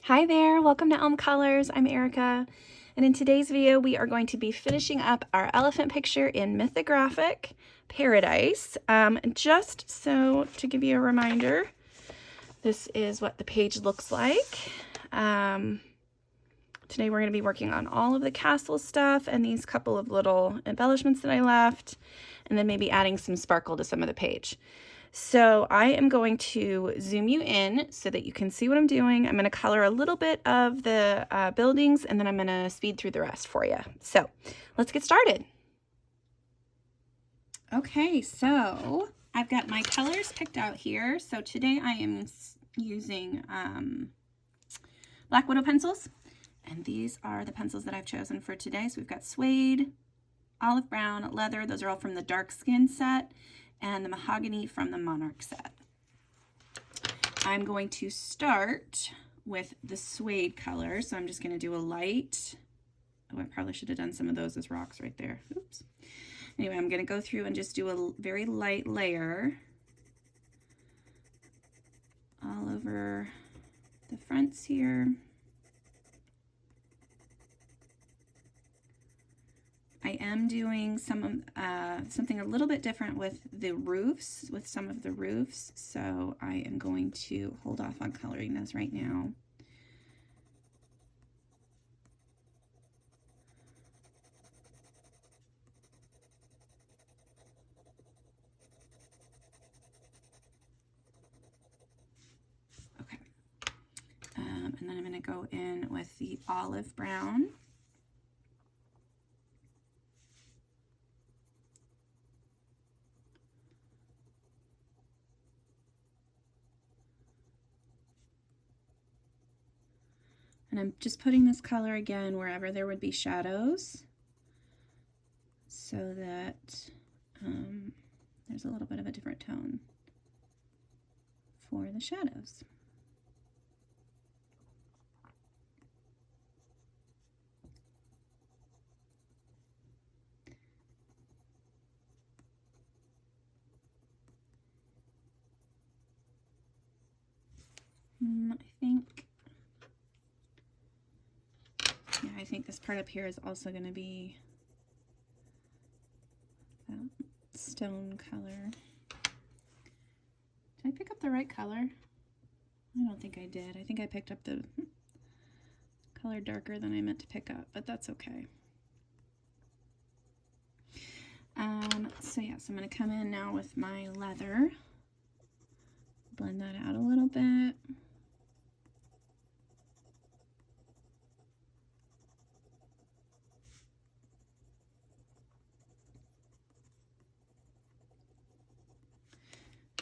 Hi there, welcome to Elm Colors. I'm Erica, and in today's video we are going to be finishing up our elephant picture in Mythographic Paradise. Just so to give you a reminder, this is what the page looks like. Today we're going to be working on all of the castle stuff and these couple of little embellishments that I left, and then maybe adding some sparkle to some of the page. So I am going to zoom you in so that you can see what I'm doing. I'm going to color a little bit of the buildings, and then I'm going to speed through the rest for you. So let's get started. Okay, so I've got my colors picked out here. So today I am using Black Widow pencils, and these are the pencils that I've chosen for today. So we've got suede, olive brown, leather. Those are all from the dark skin set, and the mahogany from the Monarch set. I'm going to start with the suede color, so I'm just going to do a light. Oh, I probably should have done some of those as rocks right there. Oops. Anyway, I'm going to go through and just do a very light layer all over the fronts here. I am doing something a little bit different with the roofs, with some of the roofs, so I am going to hold off on coloring those right now. Okay, and then I'm going to go in with the olive brown. And I'm just putting this color again wherever there would be shadows, so that there's a little bit of a different tone for the shadows. I think this part up here is also going to be that stone color. Did I pick up the right color? I don't think I did. I think I picked up the color darker than I meant to pick up, but that's okay. So I'm going to come in now with my leather, blend that out a little bit.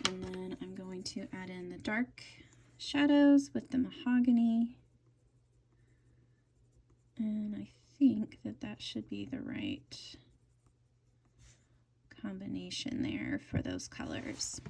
And then I'm going to add in the dark shadows with the mahogany. And I think that that should be the right combination there for those colors.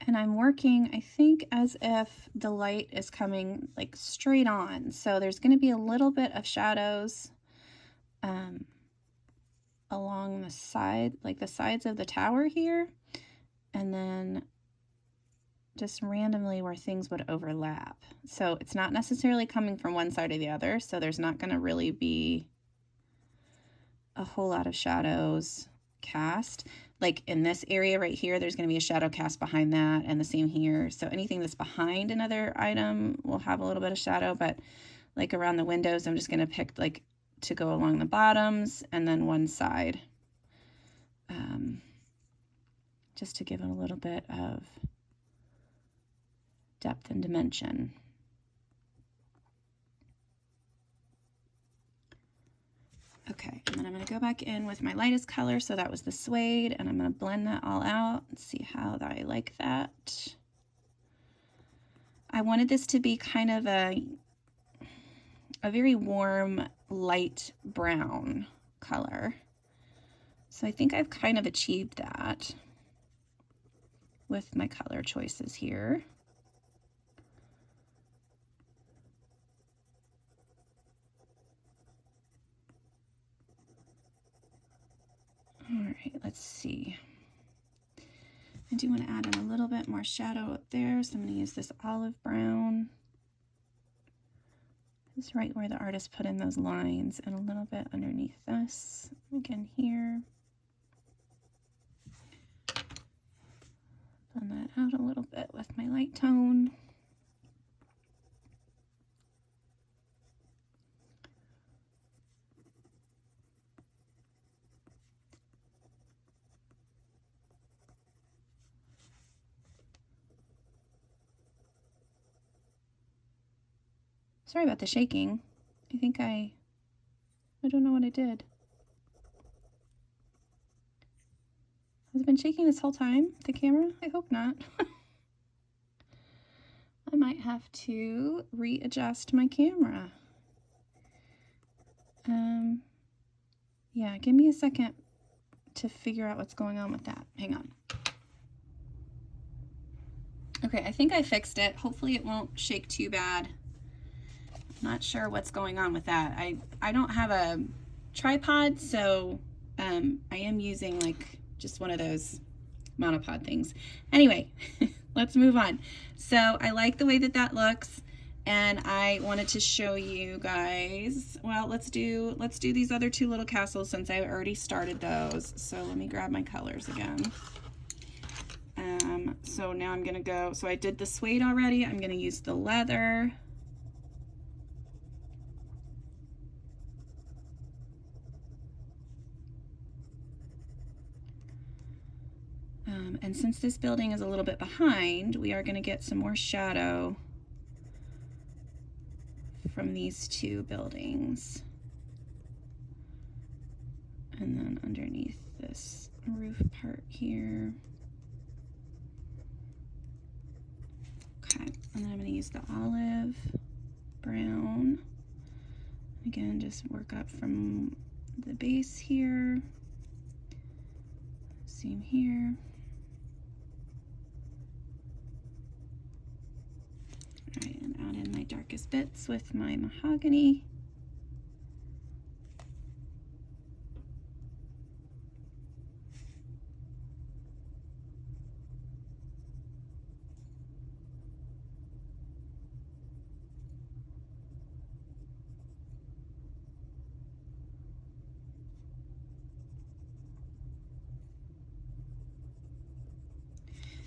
And I'm working, I think, as if the light is coming like straight on. So there's going to be a little bit of shadows along the side, like the sides of the tower here. And then just randomly where things would overlap. So it's not necessarily coming from one side or the other. So there's not going to really be a whole lot of shadows cast. Like in this area right here, there's going to be a shadow cast behind that, and the same here. So anything that's behind another item will have a little bit of shadow, but like around the windows, I'm just going to pick like to go along the bottoms and then one side, just to give it a little bit of depth and dimension. Okay, and then I'm going to go back in with my lightest color, so that was the suede, and I'm going to blend that all out and see how I like that. I wanted this to be kind of a very warm, light brown color. So I think I've kind of achieved that with my color choices here. All right, let's see. I do want to add in a little bit more shadow up there, so I'm going to use this olive brown. It's right where the artist put in those lines, and a little bit underneath this, again here. Blend that out a little bit with my light tone. Sorry about the shaking. I think I don't know what I did. Has it been shaking this whole time, the camera? I hope not. I might have to readjust my camera. Yeah, give me a second to figure out what's going on with that. Hang on. Okay, I think I fixed it. Hopefully it won't shake too bad. Not sure what's going on with that. I don't have a tripod, so I am using like just one of those monopod things. Anyway, let's move on. So I like the way that that looks, and I wanted to show you guys, well, let's do these other two little castles since I already started those. So let me grab my colors again. So now I'm gonna go, so I did the suede already. I'm gonna use the leather. And since this building is a little bit behind, we are going to get some more shadow from these two buildings. And then underneath this roof part here. Okay, and then I'm going to use the olive brown. Again, just work up from the base here. Same here. All right, and add in my darkest bits with my mahogany.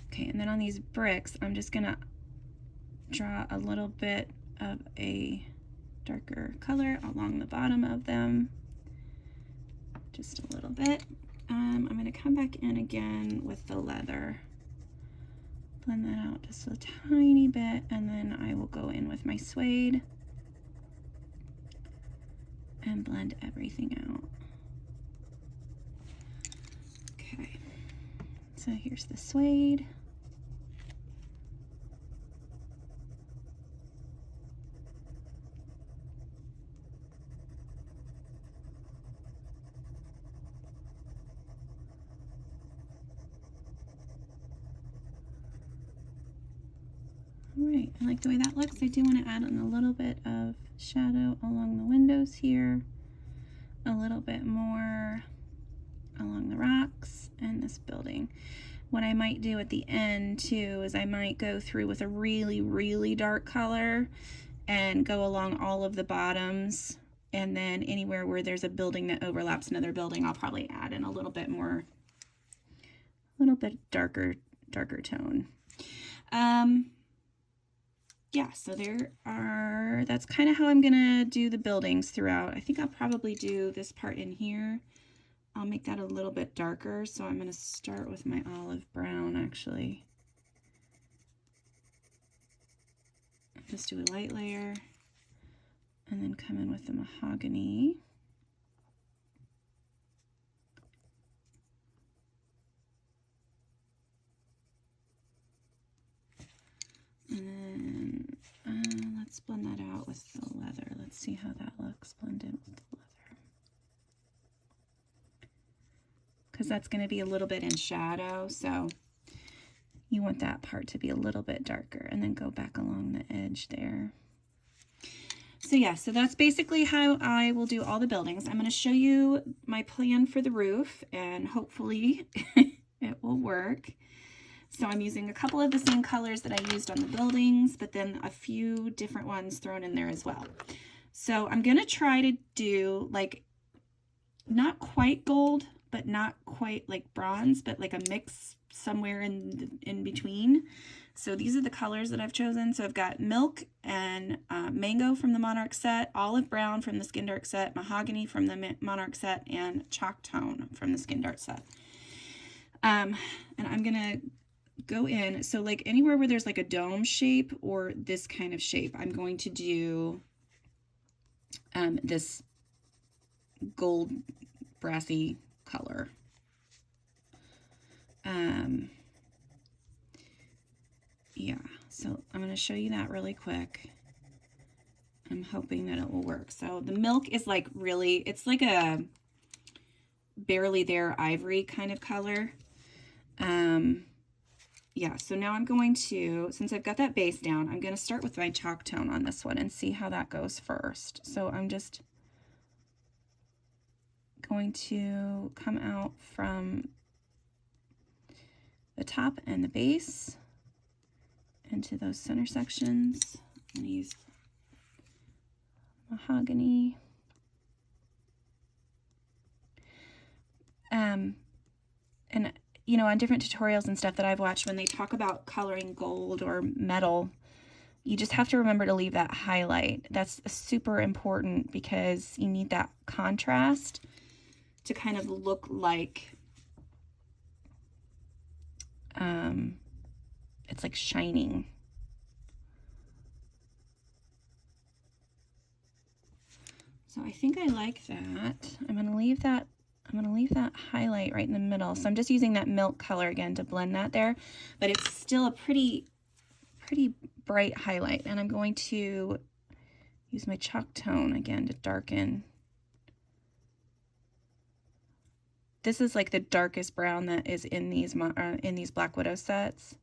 Okay, and then on these bricks, I'm just gonna draw a little bit of a darker color along the bottom of them, just a little bit. I'm going to come back in again with the leather, blend that out just a tiny bit, and then I will go in with my suede and blend everything out. Okay, so here's the suede. All right, I like the way that looks. I do want to add in a little bit of shadow along the windows here, a little bit more along the rocks and this building. What I might do at the end too is I might go through with a really, really dark color and go along all of the bottoms, and then anywhere where there's a building that overlaps another building, I'll probably add in a little bit more, a little bit darker tone. Yeah, so that's kind of how I'm gonna do the buildings throughout. I think I'll probably do this part in here. I'll make that a little bit darker, so I'm gonna start with my olive brown actually. Just do a light layer and then come in with the mahogany. And then let's blend that out with the leather. Let's see how that looks blended with the leather. Because that's going to be a little bit in shadow, so you want that part to be a little bit darker, and then go back along the edge there. So yeah, so that's basically how I will do all the buildings. I'm going to show you my plan for the roof, and hopefully it will work. So I'm using a couple of the same colors that I used on the buildings, but then a few different ones thrown in there as well. So I'm going to try to do like not quite gold, but not quite like bronze, but like a mix somewhere in between. So these are the colors that I've chosen. So I've got milk and mango from the Monarch set, olive brown from the Skin Dark set, mahogany from the Monarch set, and chalk tone from the Skin Dark set. And I'm gonna go in, so like anywhere where there's like a dome shape or this kind of shape, I'm going to do this gold brassy color. Yeah, so I'm going to show you that really quick. I'm hoping that it will work. So the milk is like really, it's like a barely there ivory kind of color. Yeah, so now I'm going to, since I've got that base down, I'm going to start with my chalk tone on this one and see how that goes first. So I'm just going to come out from the top and the base into those center sections. I'm going to use mahogany. And you know, on different tutorials and stuff that I've watched, when they talk about coloring gold or metal, you just have to remember to leave that highlight. That's super important because you need that contrast to kind of look like it's like shining. So I think I like that. I'm going to leave that highlight right in the middle. So I'm just using that milk color again to blend that there, but it's still a pretty bright highlight. And I'm going to use my chalk tone again to darken. This is like the darkest brown that is in these Black Widow sets.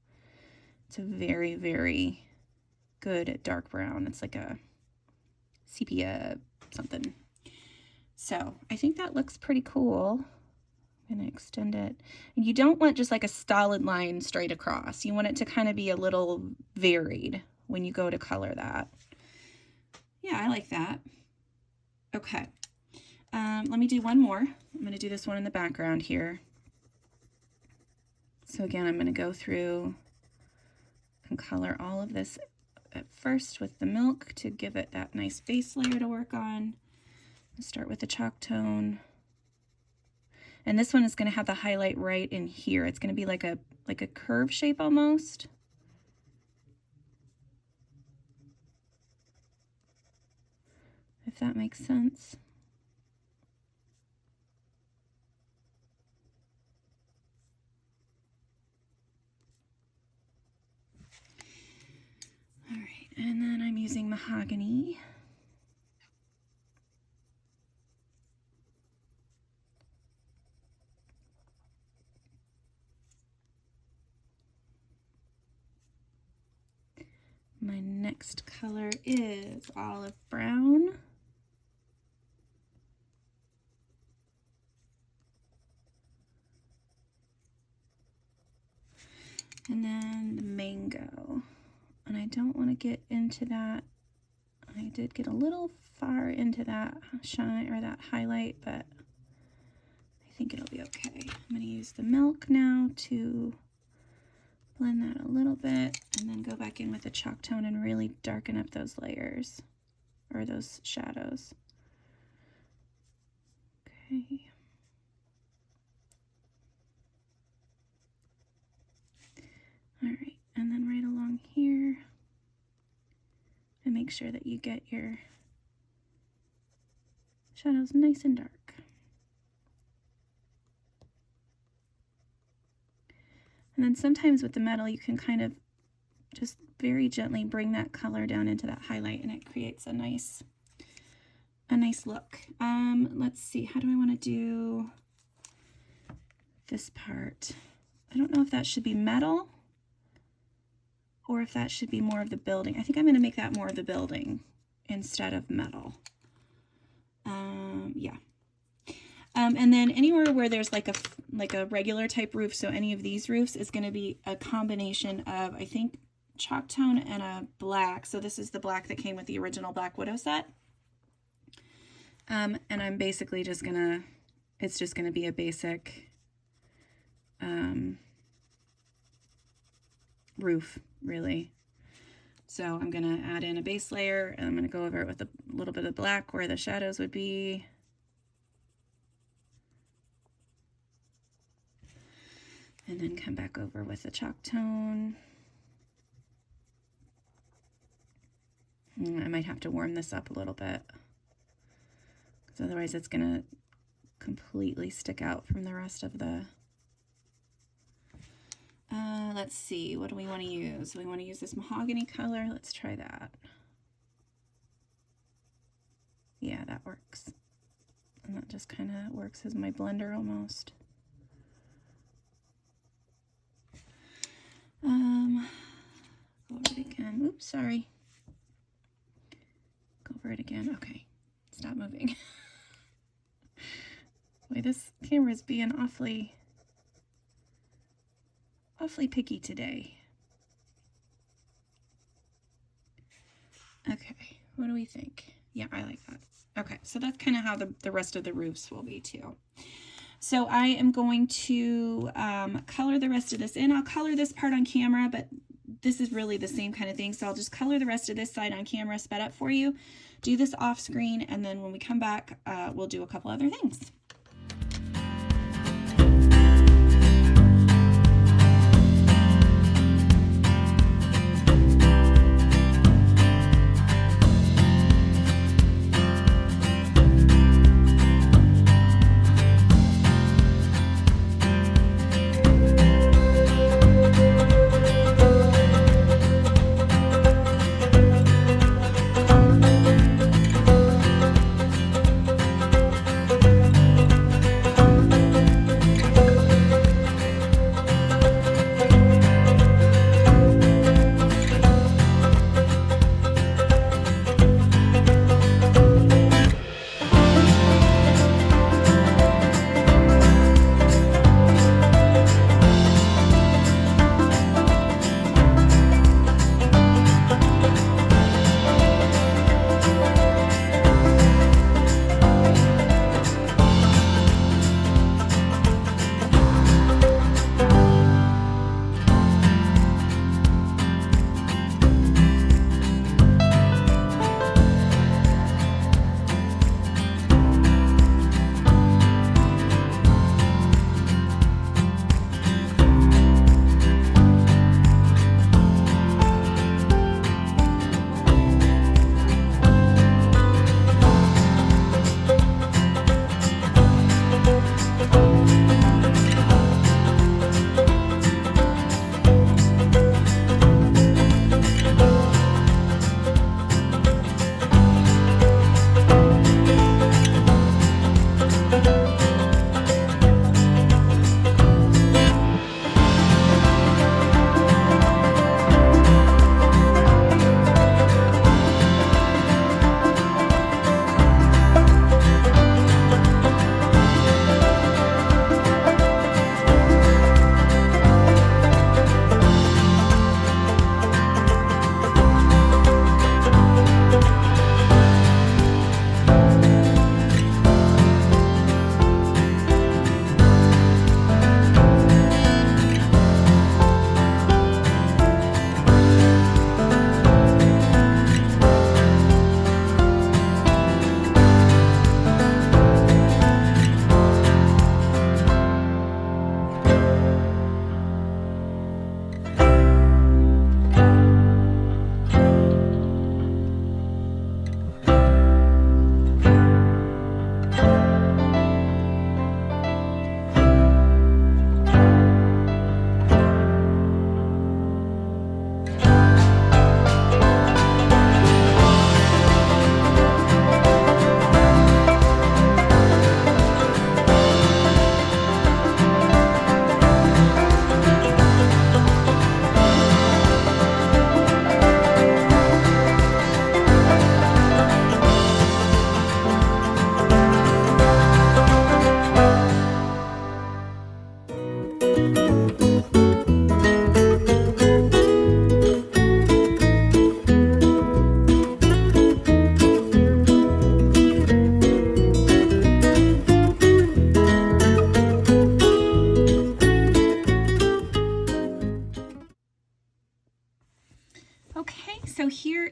It's a very, very good dark brown. It's like a sepia something. So I think that looks pretty cool. I'm going to extend it. And you don't want just like a solid line straight across. You want it to kind of be a little varied when you go to color that. Yeah, I like that. Okay. Let me do one more. I'm going to do this one in the background here. So again, I'm going to go through and color all of this at first with the milk to give it that nice base layer to work on. I'll start with the chalk tone. And this one is going to have the highlight right in here. It's going to be like a curve shape almost. If that makes sense. All right, and then I'm using mahogany. My next color is olive brown. And then the mango. And I don't want to get into that. I did get a little far into that shine or that highlight, but I think it'll be okay. I'm going to use the milk now to blend that a little bit and then go back in with the chalk tone and really darken up those layers or those shadows. Okay. All right, and then right along here, and make sure that you get your shadows nice and dark. And then sometimes with the metal, you can kind of just very gently bring that color down into that highlight, and it creates a nice look. Let's see, how do I want to do this part? I don't know if that should be metal or if that should be more of the building. I think I'm going to make that more of the building instead of metal. Yeah. And then anywhere where there's like a regular type roof, so any of these roofs, is going to be a combination of, I think, chalk tone and a black. So this is the black that came with the original Black Widow set. And I'm basically just gonna, it's just gonna be a basic roof, really. So I'm gonna add in a base layer, and I'm gonna go over it with a little bit of black where the shadows would be. And then come back over with the chalk tone. I might have to warm this up a little bit, because otherwise it's gonna completely stick out from the rest of the... let's see, what do we want to use? We want to use this mahogany color. Let's try that. Yeah, that works. And that just kind of works as my blender almost. Go over it again. Oops, sorry. Go over it again. Okay, stop moving. Boy, this camera's being awfully picky today. Okay, what do we think? Yeah, I like that. Okay, so that's kind of how the rest of the roofs will be too. So I am going to color the rest of this in. I'll color this part on camera, but this is really the same kind of thing. So I'll just color the rest of this side on camera, sped up for you, do this off screen, and then when we come back, we'll do a couple other things.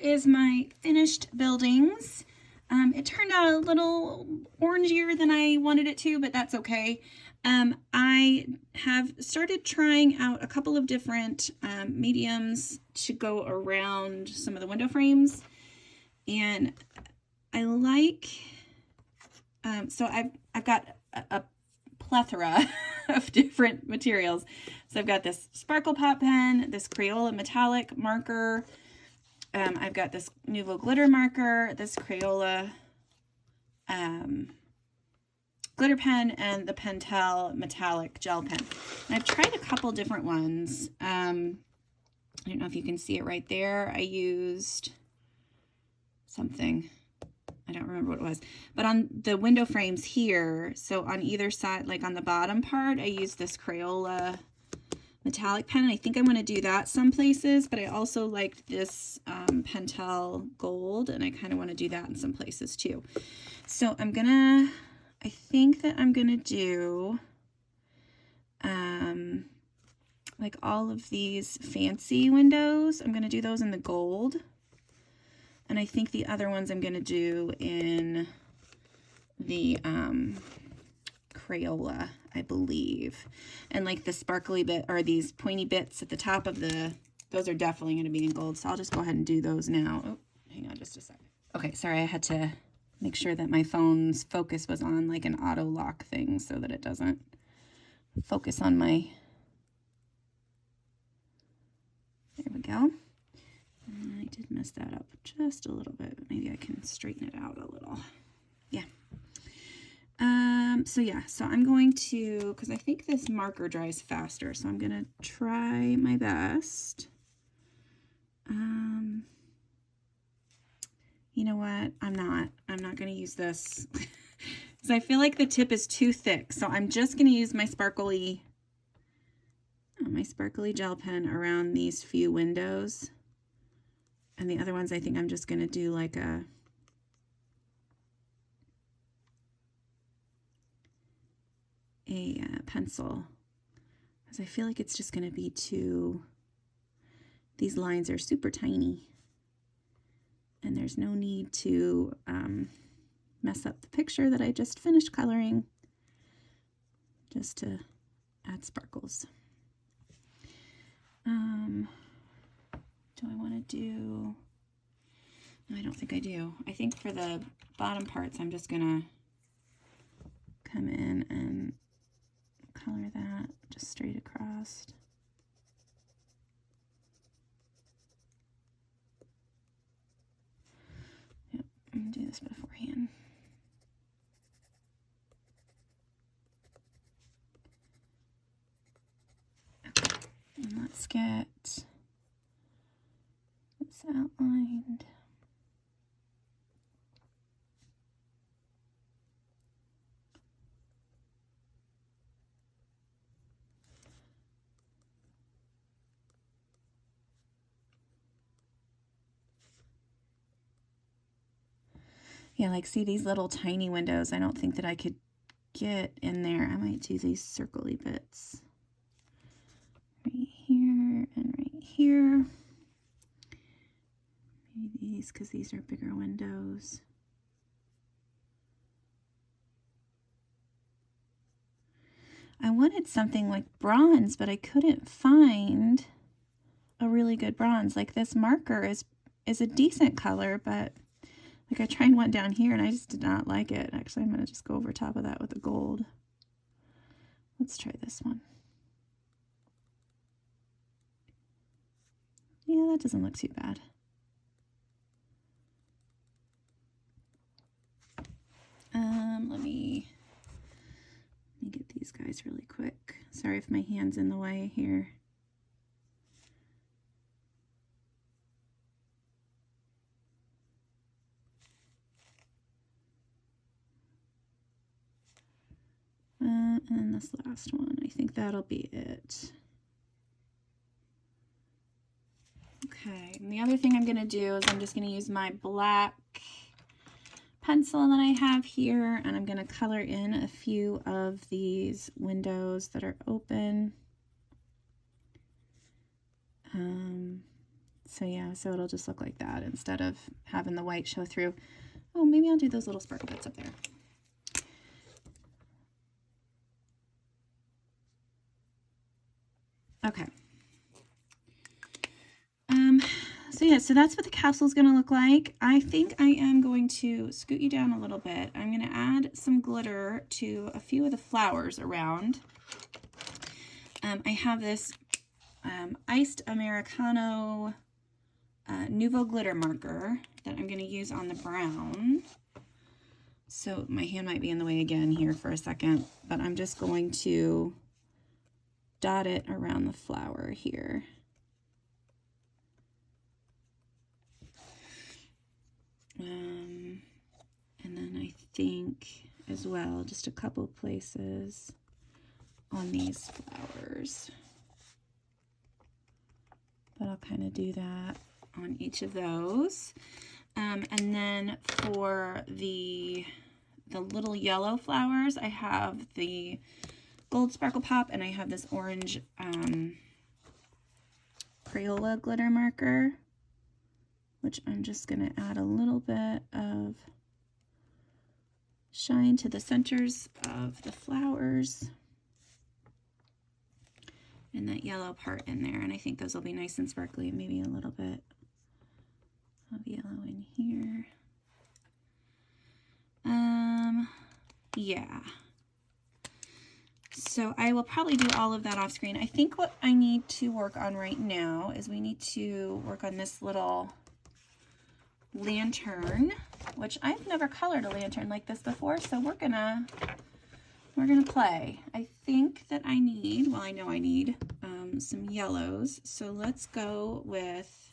is my finished buildings. It turned out a little orangier than I wanted it to, but that's okay. I have started trying out a couple of different mediums to go around some of the window frames, and I like, so I've got a plethora of different materials. So I've got this sparkle pot pen, this Crayola metallic marker, I've got this Nuvo glitter marker, this Crayola glitter pen, and the Pentel metallic gel pen. And I've tried a couple different ones. I don't know if you can see it right there. I used something, I don't remember what it was, but on the window frames here, so on either side, like on the bottom part, I used this Crayola metallic pen. I think I'm going to do that some places, but I also liked this Pentel gold, and I kind of want to do that in some places too. So I think that I'm gonna do like all of these fancy windows, I'm gonna do those in the gold, and I think the other ones I'm gonna do in the Crayola, I believe. And like the sparkly bit, or these pointy bits at the top of those are definitely going to be in gold. So I'll just go ahead and do those now. Oh, hang on just a second. Okay, sorry, I had to make sure that my phone's focus was on like an auto lock thing so that it doesn't focus on my, there we go. And I did mess that up just a little bit. Maybe I can straighten it out a little. Yeah. So yeah, so I'm going to, because I think this marker dries faster, so I'm going to try my best. You know what? I'm not going to use this because I feel like the tip is too thick. So I'm just going to use my sparkly gel pen around these few windows. And the other ones, I think I'm just going to do like a pencil, because I feel like it's just going to be too, these lines are super tiny, and there's no need to mess up the picture that I just finished coloring, just to add sparkles. Do I want to do, no, I don't think I do. I think for the bottom parts, I'm just going to come in and color that just straight across. Yep, I'm going to do this beforehand. Okay, and let's get this outlined. Yeah, like see these little tiny windows, I don't think that I could get in there. I might do these circly bits right here and right here. Maybe these, because these are bigger windows. I wanted something like bronze, but I couldn't find a really good bronze. Like this marker is a decent color, but like I tried one down here and I just did not like it. Actually, I'm going to just go over top of that with the gold. Let's try this one. Yeah, that doesn't look too bad. Let me get these guys really quick. Sorry if my hand's in the way here. And this last one, I think that'll be it. Okay, and the other thing I'm going to do is I'm just going to use my black pencil that I have here, and I'm going to color in a few of these windows that are open. So yeah, so it'll just look like that instead of having the white show through. Oh, maybe I'll do those little sparkle bits up there. Okay. So yeah, so that's what the capsule is going to look like. I think I am going to scoot you down a little bit. I'm going to add some glitter to a few of the flowers around. I have this iced Americano Nouveau glitter marker that I'm going to use on the brown. So my hand might be in the way again here for a second, but I'm just going to dot it around the flower here. And then I think as well, just a couple places on these flowers. But I'll kind of do that on each of those. And then for the little yellow flowers, I have the gold sparkle pop and I have this orange Crayola glitter marker, which I'm just going to add a little bit of shine to the centers of the flowers and that yellow part in there. And I think those will be nice and sparkly. Maybe a little bit of yellow in here. Yeah. So I will probably do all of that off screen. I think what I need to work on right now is we need to work on this little lantern, which I've never colored a lantern like this before, so we're gonna play. I think that I need, well, I know I need some yellows, so let's go with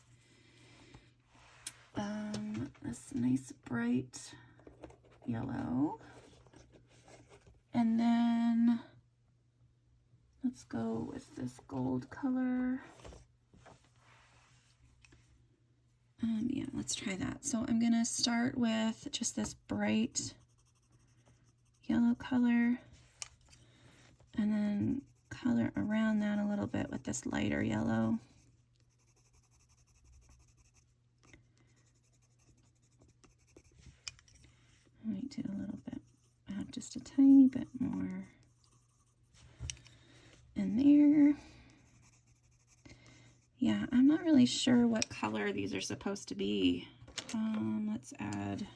this nice bright yellow, and then let's go with this gold color. Yeah, let's try that. So I'm gonna start with just this bright yellow color and then color around that a little bit with this lighter yellow. I might do a little bit, add just a tiny bit more in there. Yeah, I'm not really sure what color these are supposed to be. Let's add,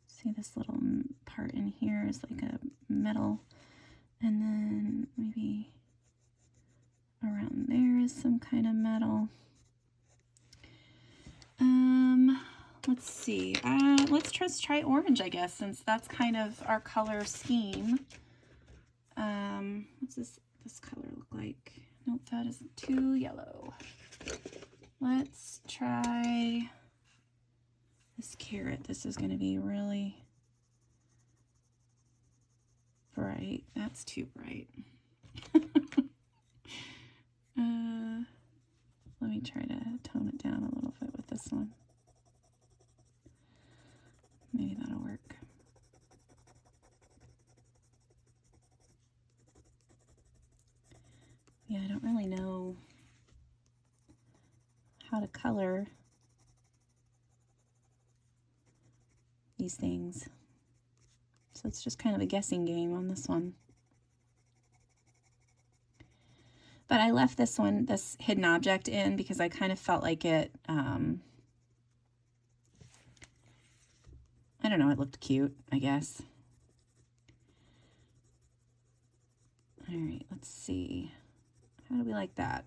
see this little part in here is like a metal, and then maybe around there is some kind of metal. Let's see, let's just try orange, I guess, since that's kind of our color scheme. What's this color look like? Nope, that is too yellow. Let's try this carrot. This is going to be really bright. That's too bright. Let me try to tone it down a little bit with this one. Maybe that'll work. Yeah, I don't really know how to color these things. So it's just kind of a guessing game on this one. But I left this one, this hidden object in because I kind of felt like it, I don't know, it looked cute, I guess. All right, let's see. How do we like that?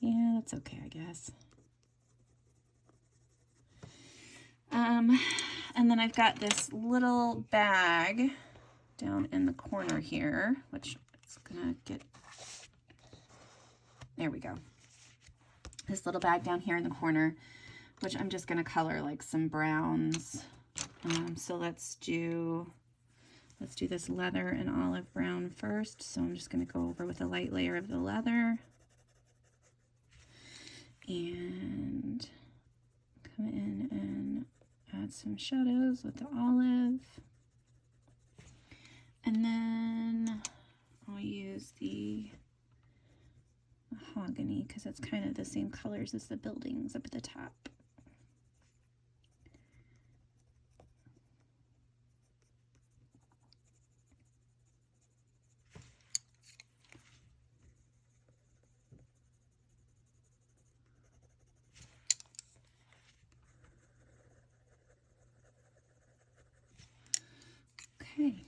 Yeah, that's okay, I guess. And then I've got this little bag down in the corner here, which it's gonna get, there we go. This little bag down here in the corner, which I'm just gonna color like some browns. So let's do this leather and olive brown first. So I'm just gonna go over with a light layer of the leather and come in and add some shadows with the olive. And then I'll use the mahogany because it's kind of the same colors as the buildings up at the top. Okay.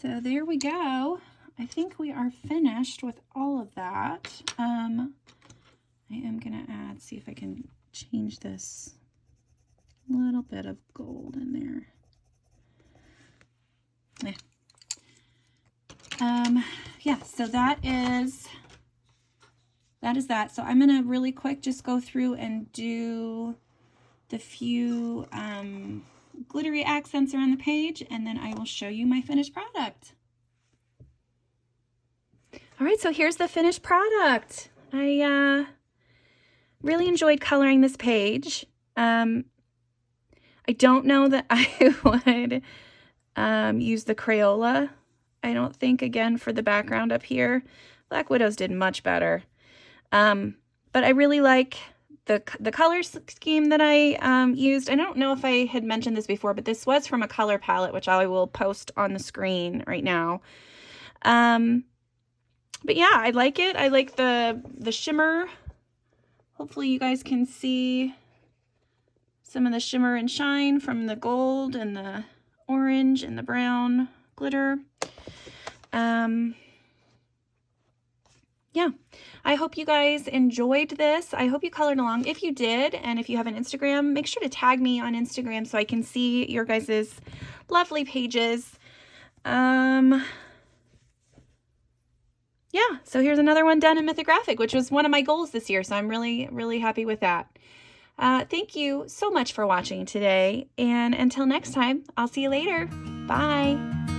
So there we go. I think we are finished with all of that. I am gonna add, see if I can change this little bit of gold in there. Yeah, so that is that. So I'm gonna really quick just go through and do the few glittery accents around the page, and then I will show you my finished product. All right, so here's the finished product. I really enjoyed coloring this page. I don't know that I would use the Crayola. I don't think, again, for the background up here. Black Widows did much better. But I really like the color scheme that I used. I don't know if I had mentioned this before, but this was from a color palette, which I will post on the screen right now. But yeah, I like it. I like the shimmer. Hopefully you guys can see some of the shimmer and shine from the gold and the orange and the brown glitter. Yeah, I hope you guys enjoyed this. I hope you colored along. If you did, and if you have an Instagram, make sure to tag me on Instagram so I can see your guys' lovely pages. Yeah, so here's another one done in Mythographic, which was one of my goals this year, so I'm really, really happy with that. Thank you so much for watching today, and until next time, I'll see you later. Bye!